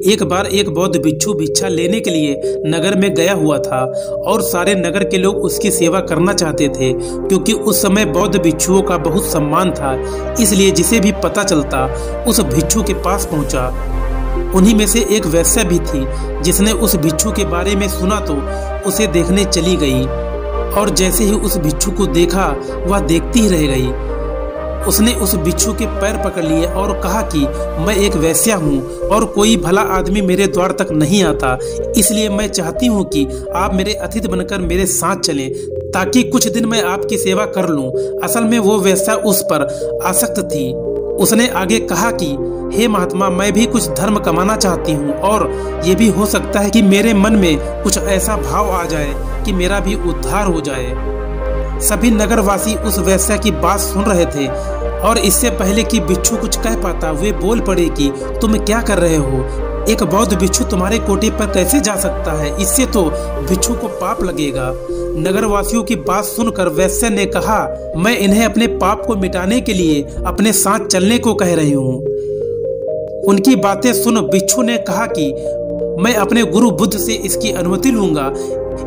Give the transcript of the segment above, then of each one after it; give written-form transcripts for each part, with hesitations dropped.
एक बार एक बौद्ध भिक्षु भिक्षा लेने के लिए नगर में गया हुआ था और सारे नगर के लोग उसकी सेवा करना चाहते थे, क्योंकि उस समय बौद्ध भिक्षुओं का बहुत सम्मान था। इसलिए जिसे भी पता चलता उस भिक्षु के पास पहुंचा। उन्हीं में से एक वैश्या भी थी, जिसने उस भिक्षु के बारे में सुना तो उसे देखने चली गई, और जैसे ही उस भिक्षु को देखा वह देखती ही रह गई। उसने उस भिक्षु के पैर पकड़ लिए और कहा कि मैं एक वैश्या हूँ और कोई भला आदमी मेरे द्वार तक नहीं आता, इसलिए मैं चाहती हूँ कि आप मेरे अतिथि बनकर मेरे साथ चलें, ताकि कुछ दिन मैं आपकी सेवा कर लूँ। असल में वो वैश्या उस पर आसक्त थी। उसने आगे कहा कि हे महात्मा, मैं भी कुछ धर्म कमाना चाहती हूँ, और ये भी हो सकता है कि मेरे मन में कुछ ऐसा भाव आ जाए कि मेरा भी उद्धार हो जाए। सभी नगरवासी उस वैश्या की बात सुन रहे थे, और इससे पहले कि भिक्षु कुछ कह पाता वे बोल पड़े कि तुम क्या कर रहे हो? एक बौद्ध भिक्षु तुम्हारे कोटे पर कैसे जा सकता है? इससे तो भिक्षु को पाप लगेगा। नगरवासियों की बात सुनकर वैश्या ने कहा, मैं इन्हें अपने पाप को मिटाने के लिए अपने साथ चलने को कह रही हूँ। उनकी बातें सुन भिक्षु ने कहा कि मैं अपने गुरु बुद्ध से इसकी अनुमति लूंगा,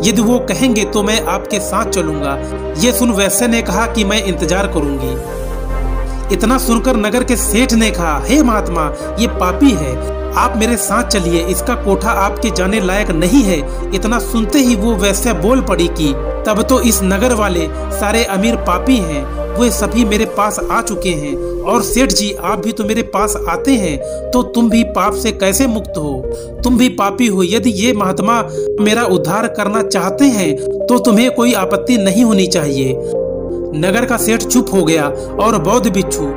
यदि वो कहेंगे तो मैं आपके साथ चलूंगा। ये सुन वैश्या ने कहा कि मैं इंतजार करूंगी। इतना सुनकर नगर के सेठ ने कहा, हे महात्मा, ये पापी है, आप मेरे साथ चलिए, इसका कोठा आपके जाने लायक नहीं है। इतना सुनते ही वो वैश्या बोल पड़ी कि तब तो इस नगर वाले सारे अमीर पापी हैं, वे सभी मेरे पास आ चुके हैं, और सेठ जी आप भी तो मेरे पास आते हैं, तो तुम भी पाप से कैसे मुक्त हो? तुम भी पापी हो। यदि ये महात्मा मेरा उद्धार करना चाहते हैं तो तुम्हें कोई आपत्ति नहीं होनी चाहिए। नगर का सेठ चुप हो गया और बौद्ध भिक्षु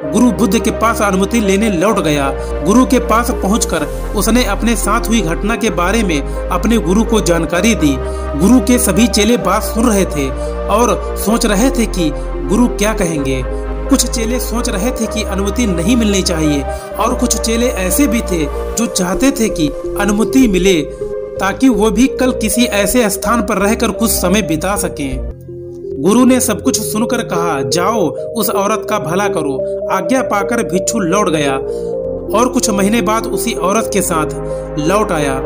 गुरु बुद्ध के पास अनुमति लेने लौट गया। गुरु के पास पहुंचकर उसने अपने साथ हुई घटना के बारे में अपने गुरु को जानकारी दी। गुरु के सभी चेले बात सुन रहे थे और सोच रहे थे कि गुरु क्या कहेंगे। कुछ चेले सोच रहे थे कि अनुमति नहीं मिलनी चाहिए, और कुछ चेले ऐसे भी थे जो चाहते थे कि अनुमति मिले, ताकि वो भी कल किसी ऐसे स्थान पर रहकर कुछ समय बिता सकें। गुरु ने सब कुछ सुनकर कहा, जाओ उस औरत का भला करो। आज्ञा पाकर भिक्षु लौट गया और कुछ महीने बाद उसी औरत के साथ लौट आया।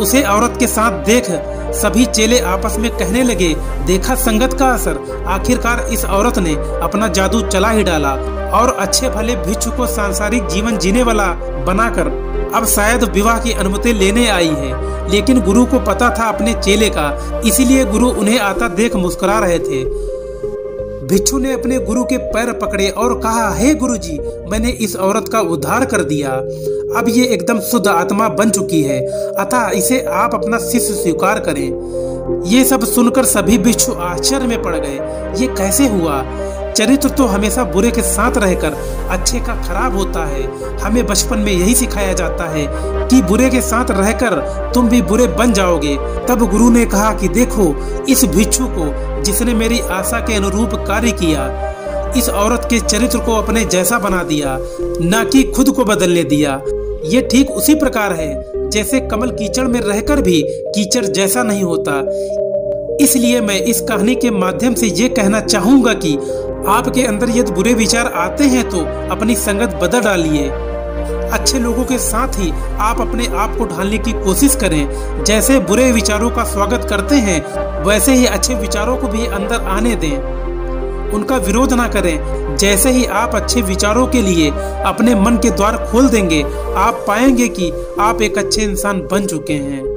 उसे औरत के साथ देख सभी चेले आपस में कहने लगे, देखा संगत का असर, आखिरकार इस औरत ने अपना जादू चला ही डाला और अच्छे भले भिक्षु को सांसारिक जीवन जीने वाला बनाकर अब शायद विवाह की अनुमति लेने आई है। लेकिन गुरु को पता था अपने चेले का, इसीलिए गुरु उन्हें आता देख मुस्कुरा रहे थे। भिक्षु ने अपने गुरु के पैर पकड़े और कहा, हे गुरुजी, मैंने इस औरत का उद्धार कर दिया। अब ये एकदम शुद्ध आत्मा बन चुकी है, अतः इसे आप अपना शिष्य स्वीकार करें। ये सब सुनकर सभी भिक्षु आश्चर्य में पड़ गए। ये कैसे हुआ? चरित्र तो हमेशा बुरे के साथ रहकर अच्छे का खराब होता है। हमें बचपन में यही सिखाया जाता है कि बुरे के साथ रहकर तुम भी बुरे बन जाओगे। तब गुरु ने कहा कि देखो, इस भिक्षु को जिसने मेरी आशा के अनुरूप कार्य किया, इस औरत के चरित्र को अपने जैसा बना दिया, न कि खुद को बदलने दिया। ये ठीक उसी प्रकार है जैसे कमल कीचड़ में रहकर भी कीचड़ जैसा नहीं होता। इसलिए मैं इस कहानी के माध्यम से ये कहना चाहूंगा कि आपके अंदर यदि बुरे विचार आते हैं तो अपनी संगत बदल डालिए। अच्छे लोगों के साथ ही आप अपने आप को ढालने की कोशिश करें। जैसे बुरे विचारों का स्वागत करते हैं, वैसे ही अच्छे विचारों को भी अंदर आने दें, उनका विरोध ना करें। जैसे ही आप अच्छे विचारों के लिए अपने मन के द्वार खोल देंगे, आप पाएंगे कि आप एक अच्छे इंसान बन चुके हैं।